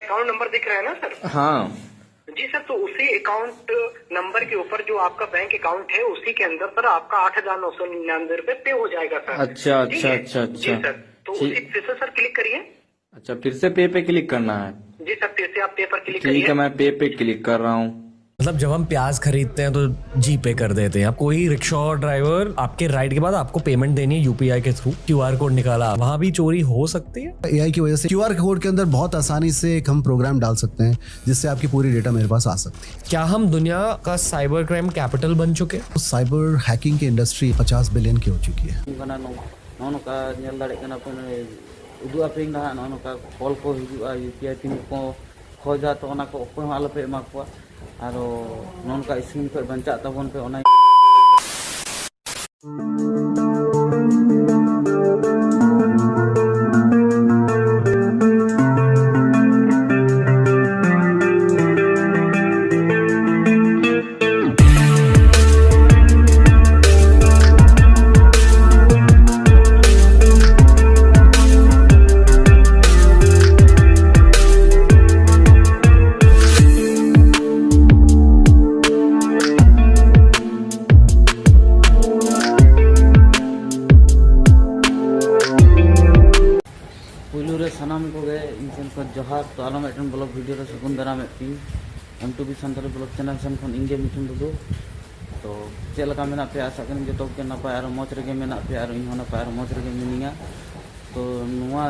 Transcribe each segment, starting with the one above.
Account number दिख रहा है ना सर? हाँ जी सर, तो उसी अकाउंट नंबर के ऊपर जो आपका बैंक अकाउंट है उसी के अंदर सर आपका 8,999 रुपए पे हो जाएगा सर। अच्छा ठीक अच्छा है? अच्छा जी अच्छा सर, तो ठीक। उसी फिर से सर क्लिक करिए। अच्छा फिर से पे क्लिक करना है। जी सर, फिर से आप पे पर क्लिक ठीक करिए। है, मैं पे क्लिक कर रहा हूँ। मतलब जब हम प्याज खरीदते हैं तो जी पे कर देते हैं। कोई रिक्शा ड्राइवर आपके राइड के बाद आपको पेमेंट देनी है यूपीआई के थ्रू, क्यूआर कोड निकाला, वहां भी चोरी हो सकती है। एआई की वजह से क्यूआर कोड के अंदर बहुत आसानी से एक हम प्रोग्राम डाल सकते हैं जिससे आपकी पूरी डेटा मेरे पास आ सकती है। क्या हम दुनिया का साइबर क्राइम कैपिटल बन चुके हैं? साइबर हैकिंग की इंडस्ट्री 50 बिलियन की हो चुकी है। कॉल को हिजुआ यूपीआई पिन को खोजा तो आलोपे एमा को आरो नोनका स्क्रीन पे बंचा तबन पे ओना सानाम को इन को जोहार तो आलो मिट्टन ब्लॉग वीडियो सगुन दाराम M2B सानताली ब्लॉग चैनल सन खन इंगे मिठुन दुदु तो चेलका मेना पे आशा करें जो के नपाय आरो मौज रेगे मेना पे आरो इन नपाय आरो मौज रेगे मिनिया तो नुआ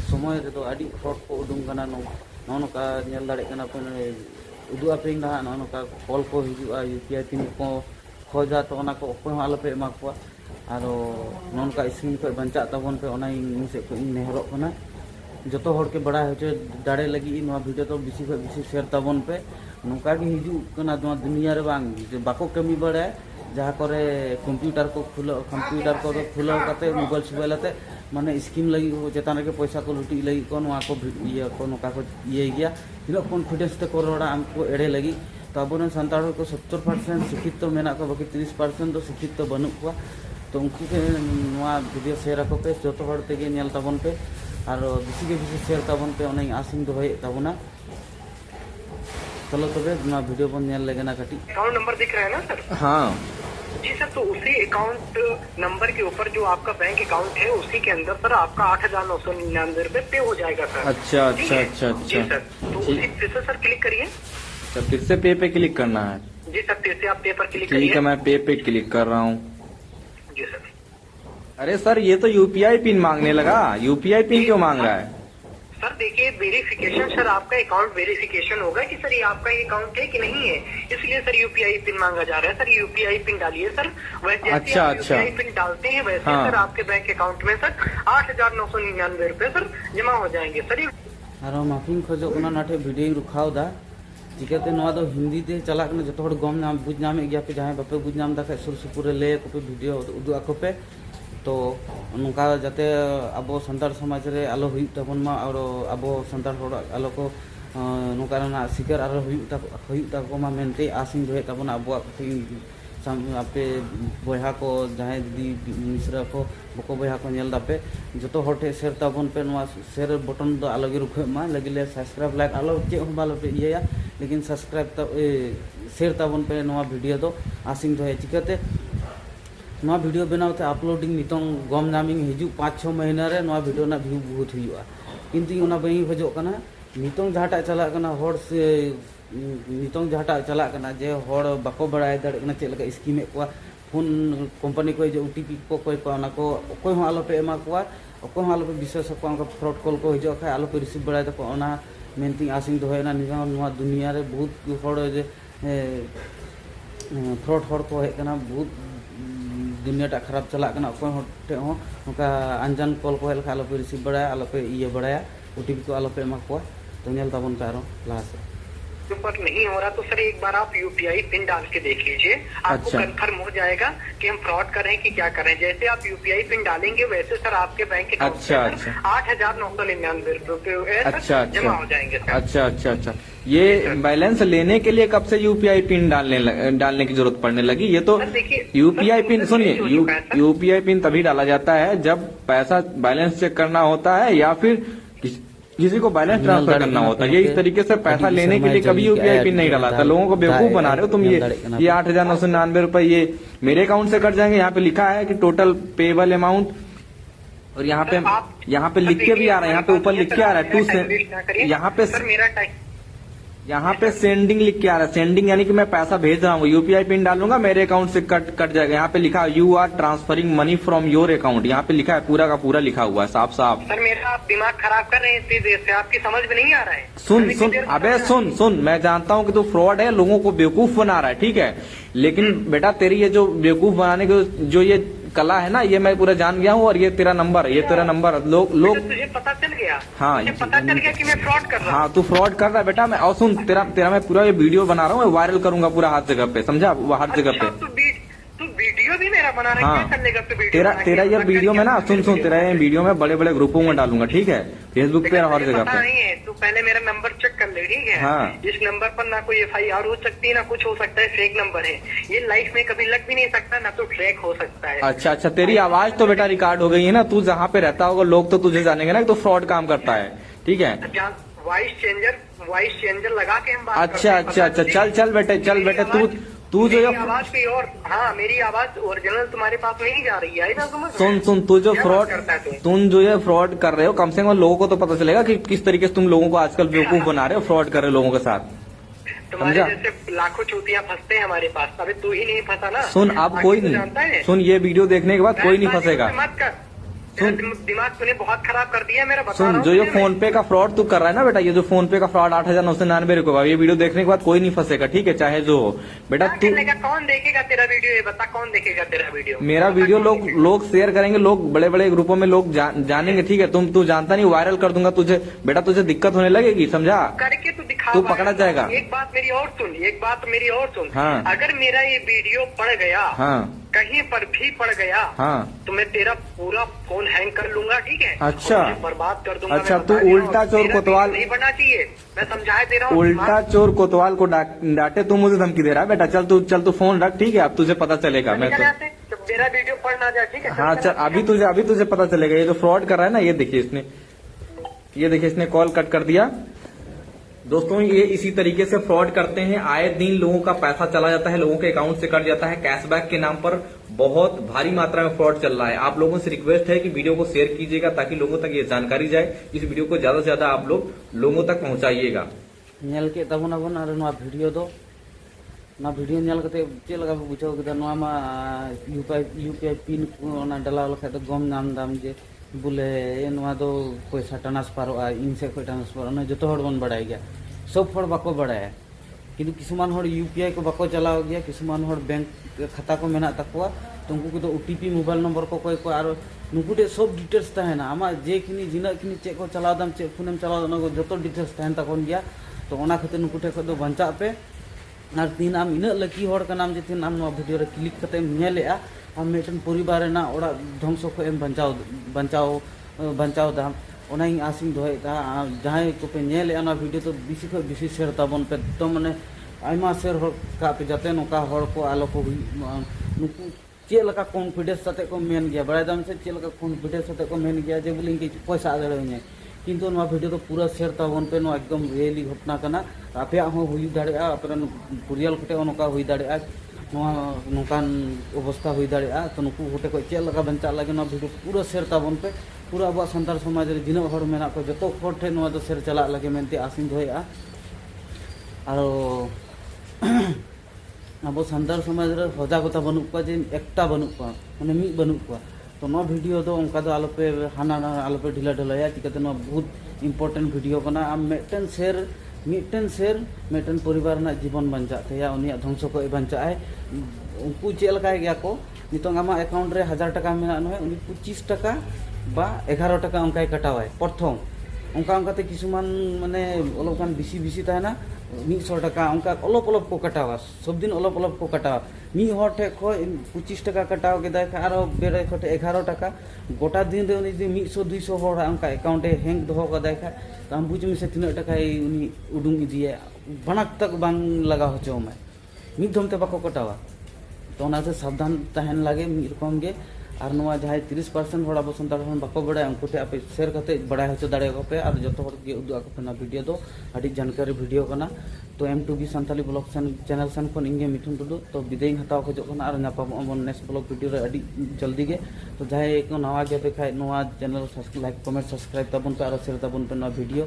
समय रे तो आडी फ्रॉड को उडुम कना नोका नेल दाड़े कना पे उदु आपे ना नोका कॉल को हिजुआ यूपीआई पिन को खोजा तो ओना को कोई आलो पे एमा को आरो नोनका स्क्रीन पे बंचा तबन पे ओना इन से को इन नेहरो कना जो हर के बड़ा हो दाड़े लगी वीडियो तो बेसी खो बेसी शेयर तबन पे नौका के हिजुना दुनिया रे बांग बाको कमी बड़ा जहाँ करे कंप्यूटर को खुलो करते मोबाइल सुबाइलते माने स्कीम लगी चेतान के पैसा को लुटी लगी को ये को नौका को ये गया तीन कॉन्फिडेंस ते करोड़ा हमको एड़े लगी तो अब सानताड़ को 70% शिक्षित तो मेना को बाकी 30% तो शिक्षित तो बनू को तो उनको के वीडियो शेयर को पे जो हर तेगे नेल तबन पे और बेसी के बेसी शेयर तबन पे उन्हें आसिंग दोहे तबना चलो तबे ना वीडियो बन नेल लेगे ना कटी। अकाउंट नंबर दिख रहा है ना सर? हाँ जी सर, तो उसी अकाउंट नंबर के ऊपर जो आपका बैंक अकाउंट है उसी के अंदर सर आपका 8,999 रुपए पे हो जाएगा सर। अच्छा ठीक अच्छा है? अच्छा जी अच्छा सर, तो उसी फिर से सर क्लिक करिए। अच्छा फिर से पे क्लिक करना है। जी सर, फिर से आप पे पर क्लिक ठीक है, करिए। मैं पे क्लिक कर रहा हूँ। जी सर। अरे सर ये तो यूपीआई पिन मांगने लगा, यूपीआई पिन क्यों मांग रहा है? सर देखिए, वेरिफिकेशन सर आपका अकाउंट वेरिफिकेशन होगा कि सर ये आपका ये अकाउंट है कि नहीं है, इसलिए सर यूपीआई पिन मांगा जा रहा है। सर यूपीआई पिन डालिए सर। वैसे जैसे आप यूपीआई पिन डालते हैं वैसे हाँ। सर आपके बैंक अकाउंट में सर 8,999 रुपए सर जमा हो जाएंगे सर। आरो माफिंग खोजो कोना नाठे वीडियो रुखाव दा चिकाते नवा दो हिंदी ते चला कने जतो हड़ गम नाम बुझ नाम गया पे जहां बापे बुझ नाम दा सुर सुपुरे ले को पे वीडियो उदु आको पे तो नौका जाते अब सानतार समाज रे आलो हुई तबन मा और अब सानतार हड़ आलो को नौका ना शिकार आरो हुई तको मा मेनते आसिंग दोहे तबन अब आपे बया को जहां दीदी मिश्रा को बको बया को नेल दापे जो हटे शेयर तबन पे शेयर बटन दो आलो गे रुखे मा लगिले सब्सक्राइब लाइक आलो चे हम बालो पे ये लेकिन सब्सक्राइब तब शेयर तबन पे नवा वीडियो दो आसिंग दोहे चिकाते नवा वीडियो बनाते अपलोडिंग नितों गम नामिंग हिजू 5-6 महीना रे नवा वीडियो ना व्यू बहुत हुआ किंतु उना बई खोजो कना नितों जहाटा चला कना हर से नितों जहाटा चला कना जे हर बाको बड़ाय दड़ कना चे लगा स्कीम को फोन कंपनी को जो ओटीपी को कोई पाना को कोई हो आलो पे एमा को कोई हो आलो पे विश्वास को उनका फ्रॉड कॉल को हिजो खा आलो पे रिसीव बड़ाय तको ओना मेनती आसिंग दोहेना निगा नवा दुनिया रे बहुत हर जे फ्रॉड हर को हे कना बहुत दुनियाटा खराब चला कना कोई हटे हो नोका अनजान कॉल को हेल आलो पे रिसीव बड़ाया आलो पे ये बड़ाया ओटीपी को आलो पे एमा को तो नेल तबन पे आरो लास्ट पर नहीं हो रहा तो सर एक बार आप यूपीआई पिन डाल के देख लीजिए, आपको अच्छा। कंफर्म हो जाएगा कि हम फ्रॉड कर रहे हैं कि क्या कर रहे हैं। जैसे आप यूपीआई पिन डालेंगे वैसे सर आपके बैंक अकाउंट अच्छा, में सर 8,999 रुपए अच्छा जमा हो जाएंगे सर। अच्छा अच्छा अच्छा ये बैलेंस लेने के लिए कब से यूपीआई पिन डालने की जरूरत पड़ने लगी? ये तो सर देखिए, यूपीआई पिन सुनिए सर यूपीआई पिन तभी डाला जाता है जब पैसा बैलेंस चेक करना होता है या फिर किसी को बैलेंस ट्रांसफर करना होता है। ये इस तरीके से पैसा लेने के लिए कभी यूपीआई पिन नहीं डाला था। लोगों को बेवकूफ बना रहे हो तुम। ये 8,999 रुपए ये मेरे अकाउंट से कट जाएंगे। यहाँ पे लिखा है कि टोटल पेबल अमाउंट, और यहाँ पे लिख के भी आ रहा है, यहाँ पे ऊपर लिख के आ रहा है यहाँ पे सेंडिंग लिख के आ रहा है। सेंडिंग यानी कि मैं पैसा भेज रहा हूँ, यूपीआई पिन डालूंगा मेरे अकाउंट से कट जाएगा। यहाँ पे लिखा है you are transferring money from your account. यहाँ पे लिखा है, पूरा का पूरा लिखा हुआ है साफ साफ। सर मेरा आप दिमाग खराब कर रहे हैं इतनी देर से, आपकी समझ में नहीं आ रहा है। सुन, मैं जानता हूँ कि तू फ्रॉड है, लोगों को बेवकूफ बना रहा है, ठीक है, लेकिन बेटा तेरी ये जो बेवकूफ बनाने की जो ये कला है ना, ये मैं पूरा जान गया हूँ। और ये तेरा नंबर है, ये तेरा नंबर है। लोग तुझे पता चल गया? हाँ, मुझे पता चल गया कि मैं फ्रॉड कर रहा हूँ। हाँ, तू फ्रॉड कर रहा है बेटा। मैं और सुन, तेरा मैं पूरा ये वीडियो बना रहा हूँ, वायरल करूंगा पूरा हर जगह पे, समझा? वो हर जगह पे। तू वीडियो भी मेरा बना रहा है, क्या करने का? तेरा ये वीडियो में ना, सुन, तेरा ये वीडियो में बड़े बड़े ग्रुपों में डालूंगा, ठीक है, फेसबुक पे और हर जगह पे। नहीं है, तू पहले मेरा नंबर चेक कर ले, ठीक है? हाँ। इस नंबर पर ना कोई FIR हो सकती है, ना कुछ हो सकता है, फेक नंबर है ये। लाइफ में कभी लग भी नहीं सकता, ना तो ट्रैक हो सकता है। अच्छा, तेरी आवाज तो बेटा रिकॉर्ड हो गई है ना, तू जहाँ पे रहता होगा लोग तो तुझे जानेंगे ना, तो फ्रॉड काम करता है, ठीक है? वॉइस चेंजर लगा के हम बात अच्छा, चल बेटे तू जो आवाज की और, हाँ, मेरी आवाज ओरिजिनल तुम्हारे पास नहीं जा रही है ना? सुन, तू जो फ्रॉड कर रहे हो, कम से कम लोगों को तो पता चलेगा कि किस तरीके से तुम लोगों को आजकल बेवकूफ बना रहे हो, फ्रॉड कर रहे हो लोगों के साथ। तुम्हारे जैसे लाखों चूतियां फंसते हैं हमारे पास, अभी तू ही नहीं फंसा ना। सुन, अब कोई नहीं, सुन, ये वीडियो देखने के बाद कोई नहीं फंसेगा। मत कर, दिमाग तूने बहुत खराब कर दिया मेरा। सुन, जो ये फोन पे का फ्रॉड तू कर रहा है ना बेटा, ये जो फोन पे का फ्रॉड 8,999 रुपए, ये वीडियो देखने के बाद कोई नहीं फंसेगा, ठीक है, चाहे जो हो बेटा। तू कौन देखेगा तेरा वीडियो? ये बता, कौन देखेगा तेरा वीडियो? मेरा वीडियो लोग शेयर करेंगे, लोग बड़े बड़े ग्रुपों में लोग जानेंगे, ठीक है? तू जानता नहीं, वायरल कर दूंगा तुझे बेटा, तुझे दिक्कत होने लगेगी, समझा? करके तू दिखा, तू पकड़ा जाएगा। एक बात मेरी और सुन, हाँ। अगर मेरा ये वीडियो पड़ गया, हाँ, कहीं पर भी पड़ गया, हाँ, तो मैं तेरा पूरा फोन हैंग कर लूंगा, ठीक है? अच्छा, बर्बाद कर दूंगा। अच्छा, तू उल्टा चोर कोतवाल नहीं बनना चाहिए, मैं समझाए दे रहा हूँ। उल्टा चोर कोतवाल को डांटे, तू मुझे धमकी दे रहा है बेटा। चल तू फोन रख, ठीक है? अब तुझे पता चलेगा। मैं तो मेरा वीडियो पढ़ ना जाए, ठीक है? हाँ, चल, अभी तुझे पता चलेगा। ये जो फ्रॉड कर रहा है ना, ये देखिए इसने कॉल कट कर दिया। दोस्तों, ये इसी तरीके से फ्रॉड करते हैं। आए दिन लोगों का पैसा चला जाता है, लोगों के अकाउंट से कट जाता है। कैशबैक के नाम पर बहुत भारी मात्रा में फ्रॉड चल रहा है। आप लोगों से रिक्वेस्ट है कि वीडियो को शेयर कीजिएगा, ताकि लोगों तक ये जानकारी जाए। इस वीडियो को ज्यादा से ज्यादा आप लोगों तक पहुंचाइएगा। नेल के तबन अबन और नवा वीडियो दो ना वीडियो नेल कते चे लगा बुझाव के नवा मा यूपीआई पिन ओना डाला लखा तो गम नाम दाम जे बोले ए नवा दो पैसा ट्रांसफर इन से कोई ट्रांसफर ना जो तो बन बढ़ाई गया। सब हर बाको बढ़ाया, किंतु किसुमान हर यूपीआई को बाको चलाव गया, किसुमान हर बैंक खाता को मेना तकवा, तो उनको तो ओटीपी मोबाइल नंबर को कोई को और नुकुटे सब डिटेल्स तहना आमा जेखिनी जिनाखिनी चे को चलादाम चे फोनेम चलादा जो डिटेल्स तहन तकन गया। तो ओना खातिर नुकुटे को बंचा पे और तीन आम इन लकी हर कनाम जे तीन आम वीडियो रे क्लिक करते नेलेआ आम मेटन परिवार ना ओड़ा ध्वंस को एम बंचाव दाम ओनाई आसिंग दोहेदा जहां को पे नेलेआ ना वीडियो तो बेसी को बेसी शेयर ताबन पे तो माने आयमा शेयर हर का पे जाते नोका हर को आलो को नुकु चे लका कॉन्फिडेंस साथे को मेन गया बड़ा दाम से चे लका कॉन्फिडेंस साथे को मेन गया जे बोलिंग के पैसा आदड़े किंतु नवा वीडियो तो पूरा शेयर ताबन पे नो एकदम रियली घटना कना आपे हो हुई दाड़ेआ अपन कुरियल कोटे नोका हुई दाड़ेआ नोकान अवस्था हुई दाड़ेआ तो नुकु होटे को चे लका बंचा लगे ना वीडियो पूरा शेयर ताबन पे पूरा अब सानतार समाज रे जिना हर मेना को जतो हर ठे नवा तो शेयर चला लगे मेनते आसिंग दोहेआ आरो अब सानतार समाज रे सजागता बनुक को जे एकटा बनुक को माने मी बनुक को तो नो वीडियो तो उनका तो आलोपे हाना आलोपे ढिला ढिलाया चिकाते नो बहुत इम्पोर्टेंट वीडियो कना आम मेटन शेयर मेटन परिवार ना जीवन बंचाते या उनिया ध्वंस को बंचाए उनको चे लगा गया को नितों आमा अकाउंट रे 1000 टाका मेना नय उनी 25 टाका बा 11 टाका उनकाय कटावाय प्रथम उनका उनकाते किसुमान माने ओलोकान बिसी ताहेना 100 टाका उनका अलप को कटावा सब दिन अलप को कटावा मी हर ठे खो 25 टाका कटाव केदा आरो बेरे खटे 11 टाका गोटा दिन रे उनी 100 200 हर उनका अकाउंट हैंग दोहो कदा खा तो हम बुझ में से तीन टाका उनी उडुंग इदिए बनक तक बांग लगा होचो मैं मिद धमते बाको कटावा तो ओना से सावधान तहन लागे मी रकम गे और नवा जहाँ 30% हड़ अब सानताड़ हन बाको बड़ा उनको ठे आप शेयर करते बड़ा होचो दाड़े पे और जो हड़े उदू पे वीडियो दो अड़ी जानकारी वीडियो करना। तो M2B सानताली ब्लॉग चैनल सन खन इंगे मिठुन टुडू तो विदाई हताव खोजना और नापाम नेक्स्ट ब्लॉग वीडियो रे अड़ी जल्दी गे। तो जहाँ को नवा गे पे खाए नवा चैनल लाइक कमेंट सब्सक्राइब तबन पे और शेयर तबन पे नवा वीडियो।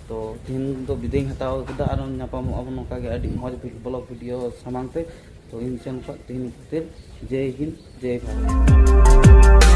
तो तीन तो विदाई हताव कदा और नापाम अब नौका गे अड़ी मौज ब्लॉग वीडियो सामांग पे। तो इन चैनल तीन खातिर जय हिंद जय भारत।